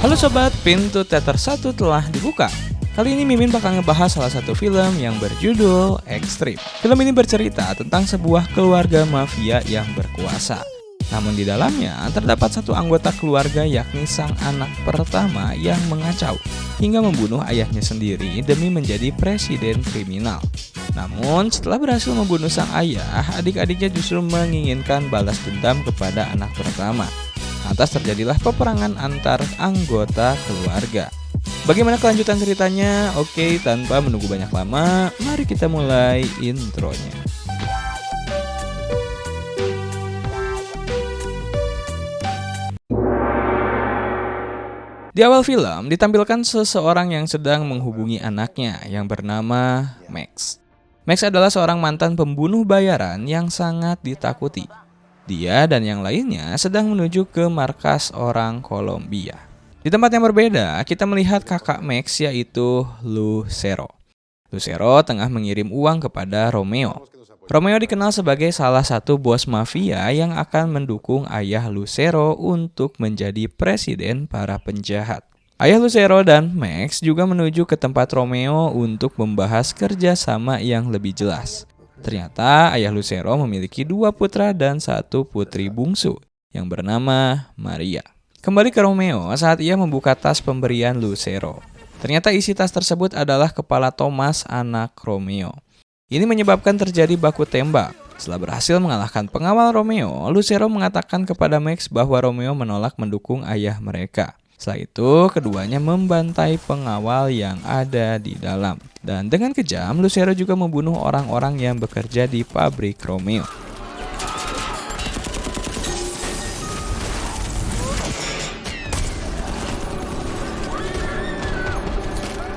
Halo sobat, pintu teater 1 telah dibuka. Kali ini Mimin bakal ngebahas salah satu film yang berjudul Extreme. Film ini bercerita tentang sebuah keluarga mafia yang berkuasa. Namun di dalamnya terdapat satu anggota keluarga yakni sang anak pertama yang mengacau hingga membunuh ayahnya sendiri demi menjadi presiden kriminal. Namun setelah berhasil membunuh sang ayah, adik-adiknya justru menginginkan balas dendam kepada anak pertama. Lantas terjadilah peperangan antar anggota keluarga. Bagaimana kelanjutan ceritanya? Oke, tanpa menunggu banyak lama, mari kita mulai intronya. Di awal film ditampilkan seseorang yang sedang menghubungi anaknya yang bernama Max. Max adalah seorang mantan pembunuh bayaran yang sangat ditakuti. Dia dan yang lainnya sedang menuju ke markas orang Kolombia. Di tempat yang berbeda, kita melihat kakak Max yaitu Lucero. Lucero tengah mengirim uang kepada Romeo. Romeo dikenal sebagai salah satu bos mafia yang akan mendukung ayah Lucero untuk menjadi presiden para penjahat. Ayah Lucero dan Max juga menuju ke tempat Romeo untuk membahas kerjasama yang lebih jelas. Ternyata ayah Lucero memiliki 2 putra dan 1 putri bungsu yang bernama Maria. Kembali ke Romeo saat ia membuka tas pemberian Lucero. Ternyata isi tas tersebut adalah kepala Thomas, anak Romeo. Ini menyebabkan terjadi baku tembak. Setelah berhasil mengalahkan pengawal Romeo, Lucero mengatakan kepada Max bahwa Romeo menolak mendukung ayah mereka. Setelah itu, keduanya membantai pengawal yang ada di dalam. Dan dengan kejam, Lucero juga membunuh orang-orang yang bekerja di pabrik Romeo.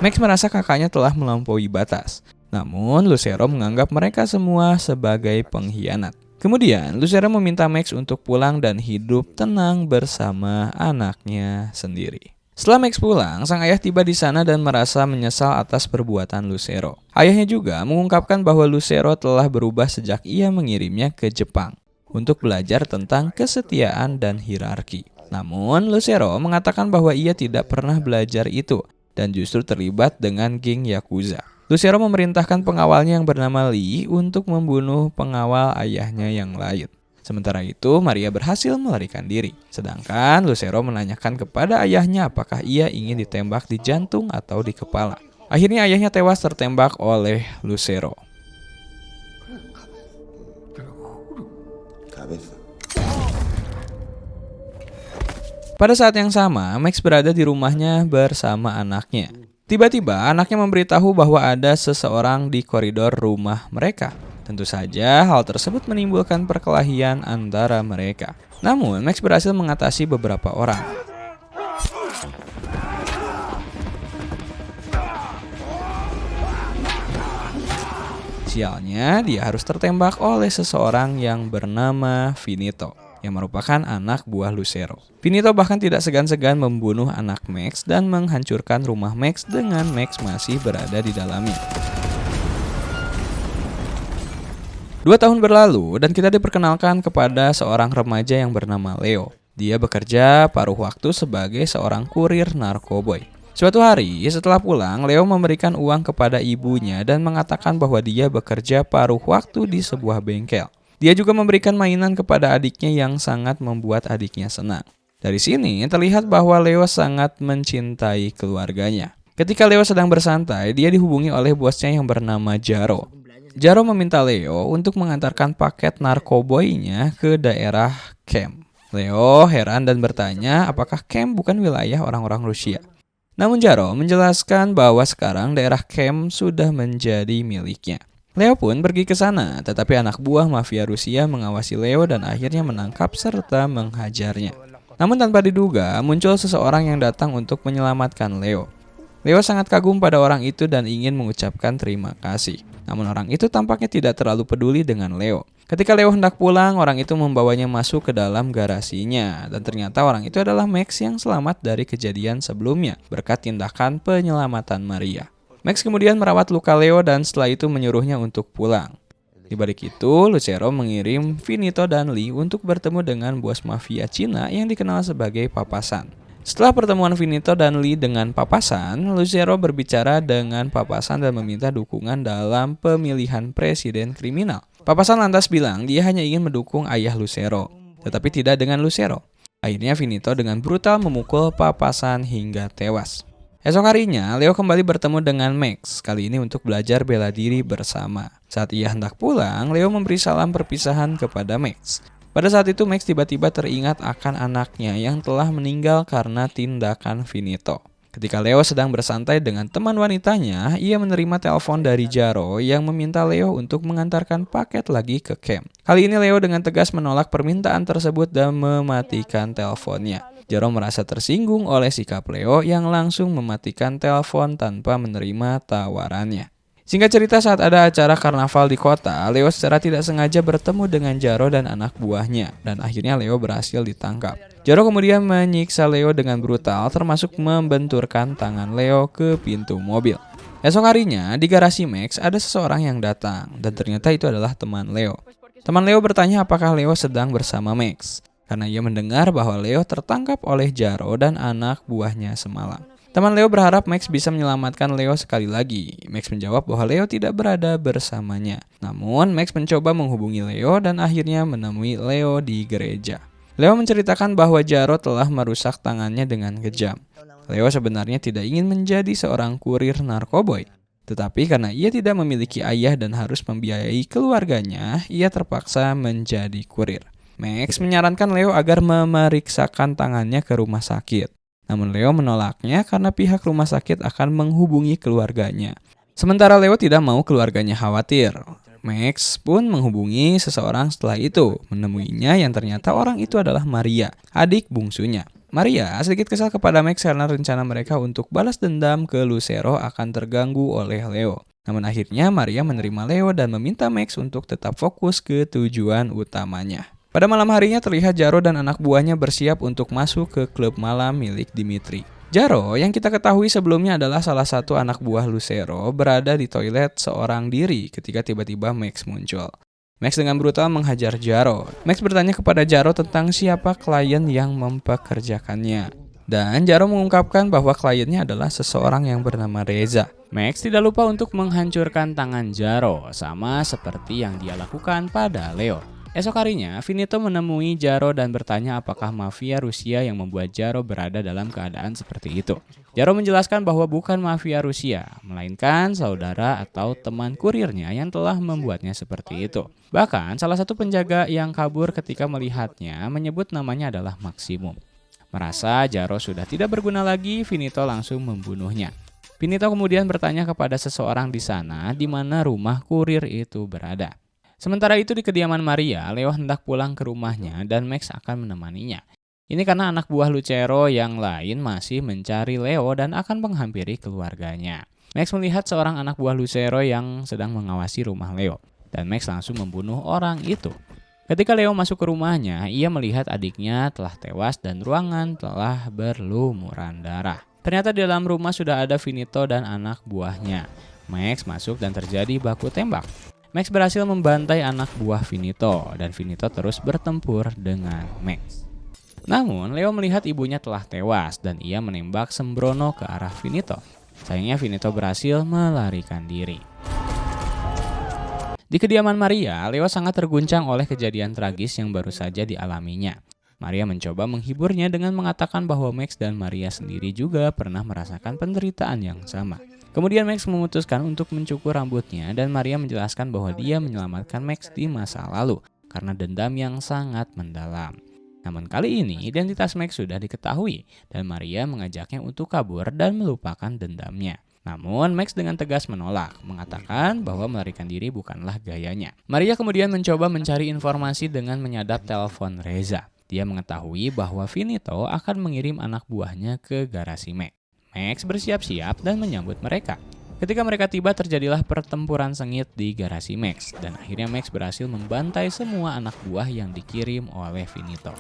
Max merasa kakaknya telah melampaui batas. Namun, Lucero menganggap mereka semua sebagai pengkhianat. Kemudian, Lucero meminta Max untuk pulang dan hidup tenang bersama anaknya sendiri. Setelah Max pulang, sang ayah tiba di sana dan merasa menyesal atas perbuatan Lucero. Ayahnya juga mengungkapkan bahwa Lucero telah berubah sejak ia mengirimnya ke Jepang untuk belajar tentang kesetiaan dan hierarki. Namun, Lucero mengatakan bahwa ia tidak pernah belajar itu dan justru terlibat dengan geng Yakuza. Lucero memerintahkan pengawalnya yang bernama Lee untuk membunuh pengawal ayahnya yang lain. Sementara itu, Maria berhasil melarikan diri. Sedangkan Lucero menanyakan kepada ayahnya apakah ia ingin ditembak di jantung atau di kepala. Akhirnya ayahnya tewas tertembak oleh Lucero. Pada saat yang sama, Max berada di rumahnya bersama anaknya. Tiba-tiba anaknya memberitahu bahwa ada seseorang di koridor rumah mereka. Tentu saja hal tersebut menimbulkan perkelahian antara mereka. Namun Max berhasil mengatasi beberapa orang. Sialnya dia harus tertembak oleh seseorang yang bernama Finito, yang merupakan anak buah Lucero. Finito bahkan tidak segan-segan membunuh anak Max dan menghancurkan rumah Max dengan Max masih berada di dalamnya. 2 tahun berlalu dan kita diperkenalkan kepada seorang remaja yang bernama Leo. Dia bekerja paruh waktu sebagai seorang kurir narkoboy. Suatu hari setelah pulang, Leo memberikan uang kepada ibunya dan mengatakan bahwa dia bekerja paruh waktu di sebuah bengkel. Dia juga memberikan mainan kepada adiknya yang sangat membuat adiknya senang. Dari sini terlihat bahwa Leo sangat mencintai keluarganya. Ketika Leo sedang bersantai, dia dihubungi oleh bosnya yang bernama Jaro. Jaro meminta Leo untuk mengantarkan paket narkoboynya ke daerah Camp. Leo heran dan bertanya apakah Camp bukan wilayah orang-orang Rusia. Namun Jaro menjelaskan bahwa sekarang daerah Camp sudah menjadi miliknya. Leo pun pergi ke sana, tetapi anak buah mafia Rusia mengawasi Leo dan akhirnya menangkap serta menghajarnya. Namun tanpa diduga, muncul seseorang yang datang untuk menyelamatkan Leo. Leo sangat kagum pada orang itu dan ingin mengucapkan terima kasih. Namun orang itu tampaknya tidak terlalu peduli dengan Leo. Ketika Leo hendak pulang, orang itu membawanya masuk ke dalam garasinya. Dan ternyata orang itu adalah Max yang selamat dari kejadian sebelumnya berkat tindakan penyelamatan Maria. Max kemudian merawat luka Leo dan setelah itu menyuruhnya untuk pulang. Di balik itu, Lucero mengirim Finito dan Lee untuk bertemu dengan bos mafia Cina yang dikenal sebagai Papasan. Setelah pertemuan Finito dan Lee dengan Papasan, Lucero berbicara dengan Papasan dan meminta dukungan dalam pemilihan presiden kriminal. Papasan lantas bilang dia hanya ingin mendukung ayah Lucero, tetapi tidak dengan Lucero. Akhirnya Finito dengan brutal memukul Papasan hingga tewas. Esok harinya, Leo kembali bertemu dengan Max, kali ini untuk belajar bela diri bersama. Saat ia hendak pulang, Leo memberi salam perpisahan kepada Max. Pada saat itu, Max tiba-tiba teringat akan anaknya yang telah meninggal karena tindakan Finito. Ketika Leo sedang bersantai dengan teman wanitanya, ia menerima telepon dari Jaro yang meminta Leo untuk mengantarkan paket lagi ke camp. Kali ini Leo dengan tegas menolak permintaan tersebut dan mematikan teleponnya. Jaro merasa tersinggung oleh sikap Leo yang langsung mematikan telepon tanpa menerima tawarannya. Singkat cerita, saat ada acara karnaval di kota, Leo secara tidak sengaja bertemu dengan Jaro dan anak buahnya, dan akhirnya Leo berhasil ditangkap. Jaro kemudian menyiksa Leo dengan brutal, termasuk membenturkan tangan Leo ke pintu mobil. Esok harinya, di garasi Max ada seseorang yang datang, dan ternyata itu adalah teman Leo. Teman Leo bertanya apakah Leo sedang bersama Max, karena ia mendengar bahwa Leo tertangkap oleh Jaro dan anak buahnya semalam. Teman Leo berharap Max bisa menyelamatkan Leo sekali lagi. Max menjawab bahwa Leo tidak berada bersamanya. Namun, Max mencoba menghubungi Leo dan akhirnya menemui Leo di gereja. Leo menceritakan bahwa Jaro telah merusak tangannya dengan kejam. Leo sebenarnya tidak ingin menjadi seorang kurir narkoboy. Tetapi karena ia tidak memiliki ayah dan harus membiayai keluarganya, ia terpaksa menjadi kurir. Max menyarankan Leo agar memeriksakan tangannya ke rumah sakit. Namun Leo menolaknya karena pihak rumah sakit akan menghubungi keluarganya. Sementara Leo tidak mau keluarganya khawatir. Max pun menghubungi seseorang setelah itu, menemuinya yang ternyata orang itu adalah Maria, adik bungsunya. Maria sedikit kesal kepada Max karena rencana mereka untuk balas dendam ke Lucero akan terganggu oleh Leo. Namun akhirnya Maria menerima Leo dan meminta Max untuk tetap fokus ke tujuan utamanya. Pada malam harinya terlihat Jaro dan anak buahnya bersiap untuk masuk ke klub malam milik Dimitri. Jaro yang kita ketahui sebelumnya adalah salah satu anak buah Lucero berada di toilet seorang diri ketika tiba-tiba Max muncul. Max dengan brutal menghajar Jaro. Max bertanya kepada Jaro tentang siapa klien yang mempekerjakannya. Dan Jaro mengungkapkan bahwa kliennya adalah seseorang yang bernama Reza. Max tidak lupa untuk menghancurkan tangan Jaro, sama seperti yang dia lakukan pada Leo. Esok harinya, Finito menemui Jaro dan bertanya apakah mafia Rusia yang membuat Jaro berada dalam keadaan seperti itu. Jaro menjelaskan bahwa bukan mafia Rusia, melainkan saudara atau teman kurirnya yang telah membuatnya seperti itu. Bahkan, salah satu penjaga yang kabur ketika melihatnya menyebut namanya adalah Maximum. Merasa Jaro sudah tidak berguna lagi, Finito langsung membunuhnya. Finito kemudian bertanya kepada seseorang di sana di mana rumah kurir itu berada. Sementara itu di kediaman Maria, Leo hendak pulang ke rumahnya dan Max akan menemaninya. Ini karena anak buah Lucero yang lain masih mencari Leo dan akan menghampiri keluarganya. Max melihat seorang anak buah Lucero yang sedang mengawasi rumah Leo, dan Max langsung membunuh orang itu. Ketika Leo masuk ke rumahnya, ia melihat adiknya telah tewas dan ruangan telah berlumuran darah. Ternyata di dalam rumah sudah ada Finito dan anak buahnya. Max masuk dan terjadi baku tembak. Max berhasil membantai anak buah Finito dan Finito terus bertempur dengan Max. Namun, Leo melihat ibunya telah tewas dan ia menembak sembrono ke arah Finito. Sayangnya Finito berhasil melarikan diri. Di kediaman Maria, Leo sangat terguncang oleh kejadian tragis yang baru saja dialaminya. Maria mencoba menghiburnya dengan mengatakan bahwa Max dan Maria sendiri juga pernah merasakan penderitaan yang sama. Kemudian Max memutuskan untuk mencukur rambutnya dan Maria menjelaskan bahwa dia menyelamatkan Max di masa lalu karena dendam yang sangat mendalam. Namun kali ini identitas Max sudah diketahui dan Maria mengajaknya untuk kabur dan melupakan dendamnya. Namun Max dengan tegas menolak, mengatakan bahwa melarikan diri bukanlah gayanya. Maria kemudian mencoba mencari informasi dengan menyadap telepon Reza. Dia mengetahui bahwa Finito akan mengirim anak buahnya ke garasi Max. Max bersiap-siap dan menyambut mereka. Ketika mereka tiba terjadilah pertempuran sengit di garasi Max dan akhirnya Max berhasil membantai semua anak buah yang dikirim oleh Finito.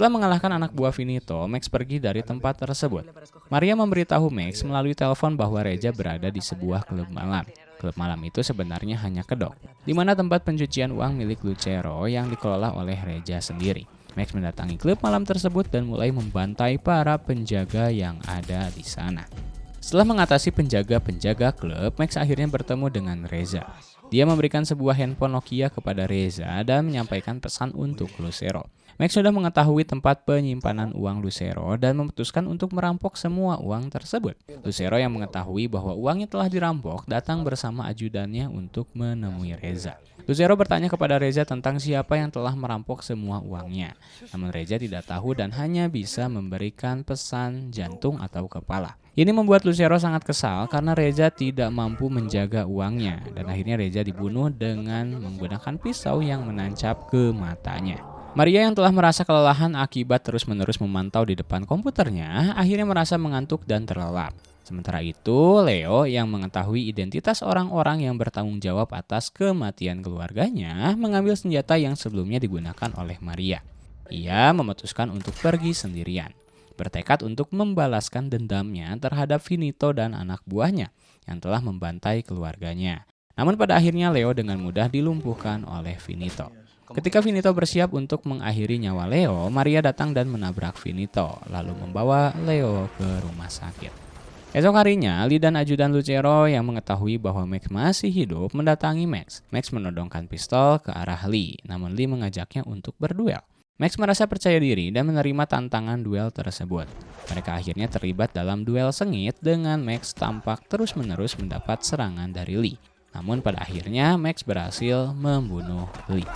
Setelah mengalahkan anak buah Finito, Max pergi dari tempat tersebut. Maria memberitahu Max melalui telepon bahwa Reza berada di sebuah klub malam. Klub malam itu sebenarnya hanya kedok, di mana tempat pencucian uang milik Lucero yang dikelola oleh Reza sendiri. Max mendatangi klub malam tersebut dan mulai membantai para penjaga yang ada di sana. Setelah mengatasi penjaga-penjaga klub, Max akhirnya bertemu dengan Reza. Dia memberikan sebuah handphone Nokia kepada Reza dan menyampaikan pesan untuk Lucero. Max sudah mengetahui tempat penyimpanan uang Lucero dan memutuskan untuk merampok semua uang tersebut. Lucero yang mengetahui bahwa uangnya telah dirampok datang bersama ajudannya untuk menemui Reza. Lucero bertanya kepada Reza tentang siapa yang telah merampok semua uangnya. Namun Reza tidak tahu dan hanya bisa memberikan pesan jantung atau kepala. Ini membuat Lucero sangat kesal karena Reza tidak mampu menjaga uangnya dan akhirnya Reza dibunuh dengan menggunakan pisau yang menancap ke matanya. Maria yang telah merasa kelelahan akibat terus-menerus memantau di depan komputernya akhirnya merasa mengantuk dan terlelap. Sementara itu, Leo yang mengetahui identitas orang-orang yang bertanggung jawab atas kematian keluarganya mengambil senjata yang sebelumnya digunakan oleh Maria. Ia memutuskan untuk pergi sendirian, bertekad untuk membalaskan dendamnya terhadap Finito dan anak buahnya yang telah membantai keluarganya. Namun pada akhirnya Leo dengan mudah dilumpuhkan oleh Finito. Ketika Finito bersiap untuk mengakhiri nyawa Leo, Maria datang dan menabrak Finito, lalu membawa Leo ke rumah sakit. Esok harinya, Lee dan ajudan Lucero yang mengetahui bahwa Max masih hidup mendatangi Max. Max menodongkan pistol ke arah Lee, namun Lee mengajaknya untuk berduel. Max merasa percaya diri dan menerima tantangan duel tersebut. Mereka akhirnya terlibat dalam duel sengit dengan Max tampak terus-menerus mendapat serangan dari Lee. Namun pada akhirnya Max berhasil membunuh Lee.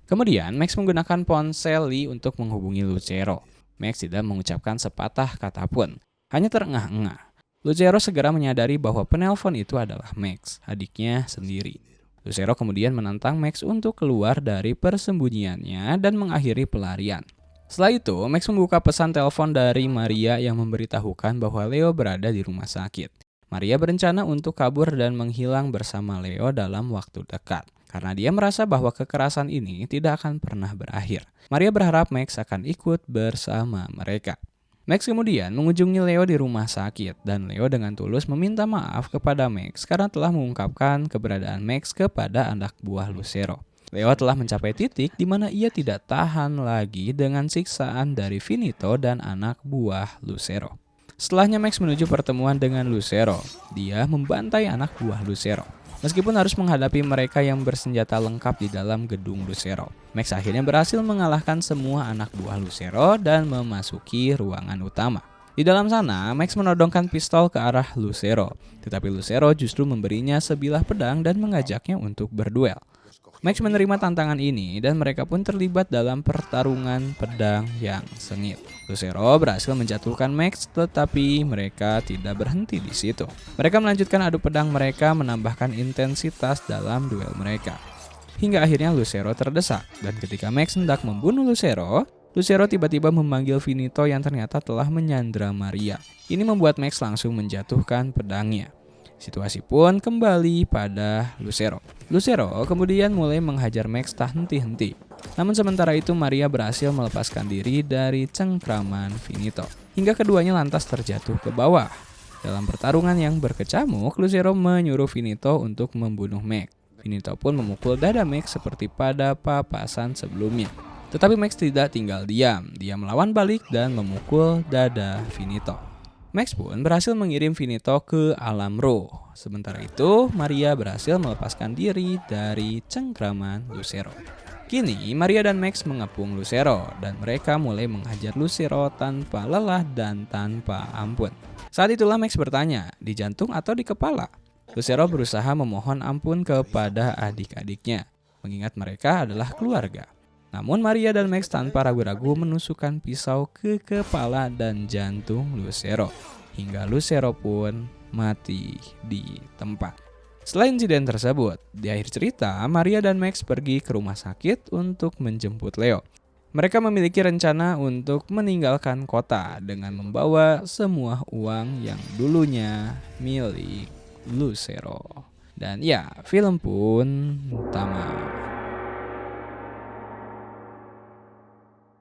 Kemudian Max menggunakan ponsel Lee untuk menghubungi Lucero. Max tidak mengucapkan sepatah kata pun, hanya terengah-engah. Lucero segera menyadari bahwa penelpon itu adalah Max, adiknya sendiri. Lucero kemudian menantang Max untuk keluar dari persembunyiannya dan mengakhiri pelarian. Setelah itu, Max membuka pesan telepon dari Maria yang memberitahukan bahwa Leo berada di rumah sakit. Maria berencana untuk kabur dan menghilang bersama Leo dalam waktu dekat, karena dia merasa bahwa kekerasan ini tidak akan pernah berakhir. Maria berharap Max akan ikut bersama mereka. Max kemudian mengunjungi Leo di rumah sakit dan Leo dengan tulus meminta maaf kepada Max karena telah mengungkapkan keberadaan Max kepada anak buah Lucero. Leo telah mencapai titik di mana ia tidak tahan lagi dengan siksaan dari Finito dan anak buah Lucero. Setelahnya Max menuju pertemuan dengan Lucero. Dia membantai anak buah Lucero. Meskipun harus menghadapi mereka yang bersenjata lengkap di dalam gedung Lucero, Max akhirnya berhasil mengalahkan semua anak buah Lucero dan memasuki ruangan utama. Di dalam sana, Max menodongkan pistol ke arah Lucero, tetapi Lucero justru memberinya sebilah pedang dan mengajaknya untuk berduel. Max menerima tantangan ini dan mereka pun terlibat dalam pertarungan pedang yang sengit. Lucero berhasil menjatuhkan Max, tetapi mereka tidak berhenti di situ. Mereka melanjutkan adu pedang mereka, menambahkan intensitas dalam duel mereka. Hingga akhirnya Lucero terdesak, dan ketika Max hendak membunuh Lucero, Lucero tiba-tiba memanggil Finito yang ternyata telah menyandra Maria. Ini membuat Max langsung menjatuhkan pedangnya. Situasi pun kembali pada Lucero. Lucero kemudian mulai menghajar Max tak henti-henti. Namun sementara itu Maria berhasil melepaskan diri dari cengkraman Finito, hingga keduanya lantas terjatuh ke bawah. Dalam pertarungan yang berkecamuk, Lucero menyuruh Finito untuk membunuh Max. Finito pun memukul dada Max seperti pada papasan sebelumnya. Tetapi Max tidak tinggal diam. Dia melawan balik dan memukul dada Finito. Max pun berhasil mengirim Finito ke alam roh. Sementara itu, Maria berhasil melepaskan diri dari cengkraman Lucero. Kini, Maria dan Max mengepung Lucero, dan mereka mulai menghajar Lucero tanpa lelah dan tanpa ampun. Saat itulah Max bertanya, di jantung atau di kepala? Lucero berusaha memohon ampun kepada adik-adiknya, mengingat mereka adalah keluarga. Namun Maria dan Max tanpa ragu-ragu menusukkan pisau ke kepala dan jantung Lucero, hingga Lucero pun mati di tempat. Setelah insiden tersebut, di akhir cerita Maria dan Max pergi ke rumah sakit untuk menjemput Leo. Mereka memiliki rencana untuk meninggalkan kota dengan membawa semua uang yang dulunya milik Lucero. Dan ya, film pun tamat.